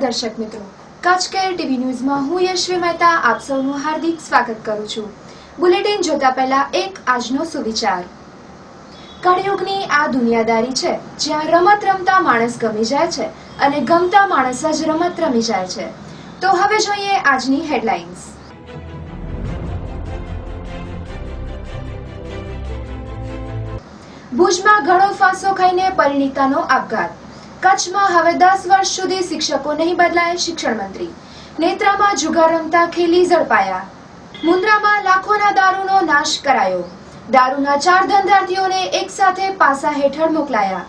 દર્શક મિત્રો, Kutch care TV ન્યૂઝમાં હું યશ્વી મહેતા આપ સૌનું હાર્દિક સ્વાગત કરું છું। બુલેટિન જોતા પહેલા એક આજનો સુવિચાર। કળયુગની આ દુનિયાદારી છે જ્યાં રમત રમતા માણસ ગમી જાય છે અને ગમતા માણસ જ રમત રમી જાય છે। તો હવે જોઈએ આજની હેડલાઇન્સ। ભુજમાં ઘણો ફાંસો ખાઈને પરિણીતાનો આપઘાત। કચ્છમાં હવે 10 વર્ષ સુધી શિક્ષકો નહીં બદલાય। શિક્ષણ મંત્રી નેત્રામાં જુગાર રમતા ખેલી ઝડપાયા। મુન્દ્રામાં લાખોના દારૂનો નાશ કરાયો। દારૂના 4 ધંધાર્થીઓને એક સાથે પાસા હેઠળ મોકલાયા।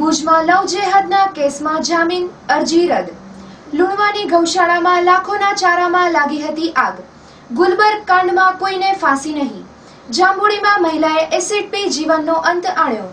ભુજમાં લવ જેહાદના કેસમાં જામીન અરજી રદ। લુણવાની ગૌશાળામાં લાખોના ચારામાં લાગી હતી આગ। ગુલબર્ગ કાંડમાં કોઈને ફાંસી નહીં। જાંબુડીમાં મહિલાએ એસિડ પી જીવનનો અંત આણ્યો।